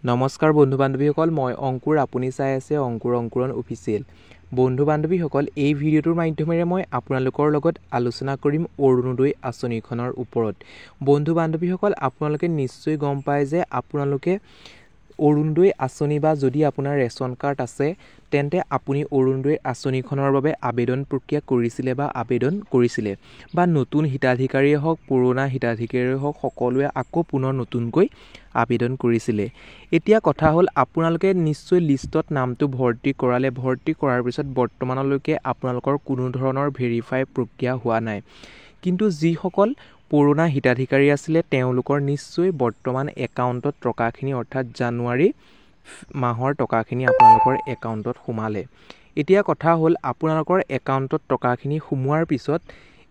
নমস্কাৰ বন্ধু বান্ধৱীসকল মই অংকুৰ আপুনি চাই আছে অংকুৰ অংকুৰণ অফিচিয়েল বন্ধু বান্ধৱীসকল এই ভিডিঅ'টোৰ মাধ্যমেৰে মই আপোনালোকৰ লগত আলোচনা কৰিম অৰুণোদয় আঁচনিখনৰ ওপৰত বন্ধু বান্ধৱীসকল আপোনালোকে নিশ্চয় গম পায় যে আপোনালোকে অৰুণোদয় আঁচনি বা যদি আপোনাৰ ৰেচন কাৰ্ড আছে তেন্তে আপুনি অৰুণোদয় আঁচনিখনৰ বাবে আবেদন প্ৰক্ৰিয়া কৰিছিলে বা নতুন হিতাধিকাৰীয়ে হওক পুৰণা হিতাধিকাৰীয়ে হওক সকলোৱে আকৌ পুনৰ নতুনকৈ আবেদন কৰিছিলে এতিয়া কথা হ'ল আপোনালোকে নিশ্চয় লিষ্টত নামটো ভৰ্তি কৰাৰ পিছত বৰ্তমানলৈকে আপোনালোকৰ কোনো ধৰণৰ ভেৰিফাই প্ৰক্ৰিয়া হোৱা নাই কিন্তু যিসকল পুৰণা হিতাধিকাৰী আছিলে তেওঁলোকৰ নিশ্চয় বৰ্তমান একাউণ্টত টকাখিনি অৰ্থাৎ জানুৱাৰী মাহৰ টকাখিনি আপোনালোকৰ একাউণ্টত সোমালে এতিয়া কথা হ'ল আপোনালোকৰ একাউণ্টত টকাখিনি সোমোৱাৰ পিছত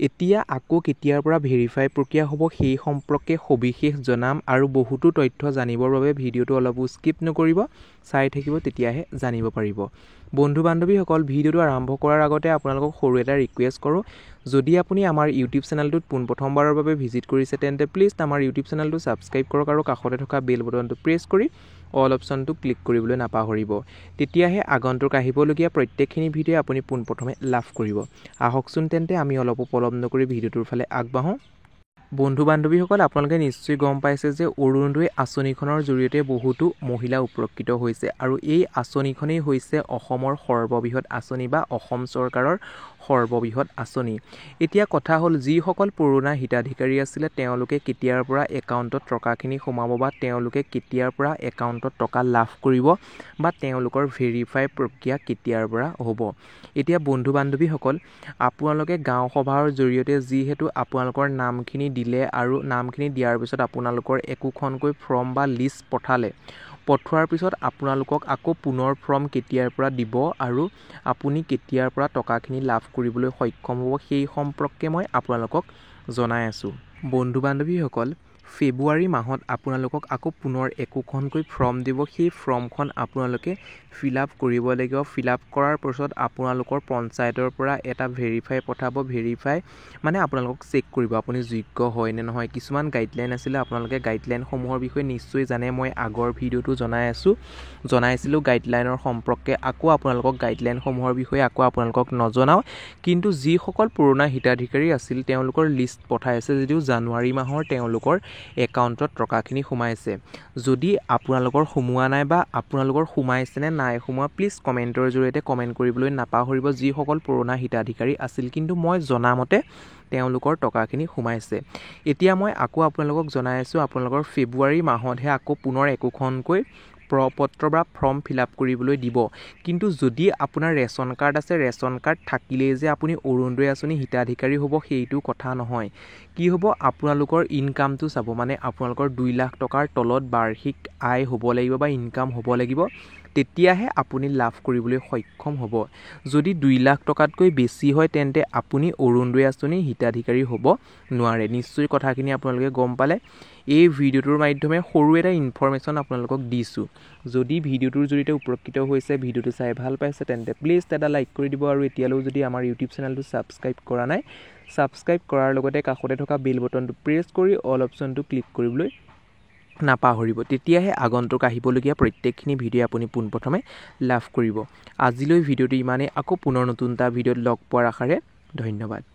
এতিয়া আকৌ কেতিয়াৰ পৰা ভেৰিফাই প্ৰক্ৰিয়া হ'ব সেই সম্পৰ্কে সবিশেষ জনাম আৰু বহুতো তথ্য জানিবৰ বাবে ভিডিঅ'টো অলপ স্কিপ নকৰিব চাই থাকিব তেতিয়াহে জানিব পাৰিব বন্ধু বান্ধৱীসকল ভিডিঅ'টো আৰম্ভ কৰাৰ আগতে আপোনালোকক সৰু এটা ৰিকুৱেষ্ট কৰোঁ যদি আপুনি আমাৰ ইউটিউব চেনেলটোত পোনপ্ৰথমবাৰৰ বাবে ভিজিট কৰিছে তেন্তে প্লিজ আমাৰ ইউটিউব চেনেলটো ছাবস্ক্ৰাইব কৰক আৰু কাষতে থকা বেল বটনটো প্ৰেছ কৰি অল অপশ্যনটো ক্লিক কৰিবলৈ নাপাহৰিব তেতিয়াহে আগন্তুক আহিবলগীয়া প্ৰত্যেকখিনি ভিডিঅ' আপুনি পোনপ্ৰথমে লাভ কৰিব আহকচোন তেন্তে আমি অলপ পলম নকৰি ভিডিঅ'টোৰ ফালে আগবাঢ়ো বন্ধু বান্ধৱীসকল আপোনালোকে নিশ্চয় গম পাইছে যে অৰুণোদয় আঁচনিখনৰ জৰিয়তে বহুতো মহিলা উপকৃত হৈছে আৰু এই আঁচনিখনেই হৈছে অসমৰ সৰ্ববৃহৎ আঁচনি বা অসম চৰকাৰৰ সৰ্ববৃহৎ আঁচনি এতিয়া কথা হ'ল যিসকল পুৰণা হিতাধিকাৰী আছিলে তেওঁলোকে কেতিয়াৰ পৰা একাউণ্টত টকাখিনি সোমাব বা তেওঁলোকে কেতিয়াৰ পৰা একাউণ্টত টকা লাভ কৰিব বা তেওঁলোকৰ ভেৰিফাই প্ৰক্ৰিয়া কেতিয়াৰ পৰা হ'ব এতিয়া বন্ধু বান্ধৱীসকল আপোনালোকে গাঁও সভাৰ জৰিয়তে যিহেতু আপোনালোকৰ নামখিনি দিলে আৰু নামখিনি দিয়াৰ পিছত আপোনালোকৰ একোখনকৈ ফৰ্ম বা লিষ্ট পঠোৱাৰ পিছত আপোনালোকক আকৌ পুনৰ ফৰ্ম কেতিয়াৰ পৰা দিব আৰু আপুনি কেতিয়াৰ পৰা টকাখিনি লাভ কৰিবলৈ সক্ষম হ'ব সেই সম্পৰ্কে মই আপোনালোকক জনাই আছোঁ বন্ধু বান্ধৱীসকল ফেব্ৰুৱাৰী মাহত আপোনালোকক আকৌ পুনৰ একোখনকৈ ফৰ্ম দিব সেই ফৰ্মখন আপোনালোকে ফিল আপ কৰিব লাগিব ফিল আপ কৰাৰ পিছত আপোনালোকৰ পঞ্চায়তৰ পৰা এটা ভেৰিফাই পঠাব ভেৰিফাই মানে আপোনালোকক চেক কৰিব আপুনি যোগ্য হয় নে নহয় কিছুমান গাইডলাইন আছিলে আপোনালোকে গাইডলাইনসমূহৰ বিষয়ে নিশ্চয় জানে মই আগৰ ভিডিঅ'টো জনাইছিলোঁ গাইডলাইনৰ সম্পৰ্কে আকৌ আপোনালোকক গাইডলাইনসমূহৰ বিষয়ে আকৌ আপোনালোকক নজনাওঁ কিন্তু যিসকল পুৰণা হিতাধিকাৰী আছিল তেওঁলোকৰ লিষ্ট পঠাইছে যদিও জানুৱাৰী মাহৰ তেওঁলোকৰ একাউণ্টত টকাখিনি সোমাইছে যদি আপোনালোকৰ সোমোৱা নাই বা আপোনালোকৰ সোমাইছে নে নাই সোমোৱা প্লিজ কমেণ্টৰ জৰিয়তে কমেণ্ট কৰিবলৈ নাপাহৰিব যিসকল পুৰণা হিতাধিকাৰী আছিল কিন্তু মই জনামতে তেওঁলোকৰ টকাখিনি সোমাইছে এতিয়া মই আকৌ আপোনালোকক জনাই আছোঁ আপোনালোকৰ ফেব্ৰুৱাৰী মাহতহে আকৌ পুনৰ একোখনকৈ প্ৰপত্ৰ বা ফৰ্ম ফিল আপ কৰিবলৈ দিব কিন্তু যদি আপোনাৰ ৰেচন কাৰ্ড আছে ৰেচন কাৰ্ড থাকিলেই যে আপুনি অৰুণোদয় আঁচনি হিতাধিকাৰী হ'ব সেইটো কথা নহয় কি হ'ব আপোনালোকৰ ইনকামটো চাব মানে আপোনালোকৰ 2 লাখ টকাৰ তলত বাৰ্ষিক আয় হ'ব লাগিব বা ইনকাম হ'ব লাগিব তেতিয়াহে আপুনি লাভ কৰিবলৈ সক্ষম হ'ব যদি 2 লাখ টকাতকৈ বেছি হয় তেন্তে আপুনি অৰুণোদয় আঁচনি হিতাধিকাৰী হ'ব নোৱাৰে নিশ্চয় কথাখিনি আপোনালোকে গম পালে এই ভিডিঅ'টোৰ মাধ্যমে সৰু এটা ইনফৰমেশ্যন আপোনালোকক দিছোঁ যদি ভিডিঅ'টোৰ জৰিয়তে উপকৃত হৈছে ভিডিঅ'টো চাই ভাল পাইছে তেন্তে প্লিজ এটা লাইক কৰি দিব আৰু এতিয়ালৈও যদি আমাৰ ইউটিউব চেনেলটো ছাবস্ক্ৰাইব কৰা নাই ছাবস্ক্ৰাইব কৰাৰ লগতে কাষতে থকা বেল বটনটো প্ৰেছ কৰি অল অপশ্যনটো ক্লিক কৰিবলৈ নাপাহৰিব তেতিয়াহে আগন্তুক আহিবলগীয়া প্ৰত্যেকখিনি ভিডিঅ' আপুনি পোনপ্ৰথমে লাভ কৰিব আজিলৈ ভিডিঅ'টো ইমানেই আকৌ পুনৰ নতুন এটা ভিডিঅ'ত লগ পোৱাৰ আশাৰে ধন্যবাদ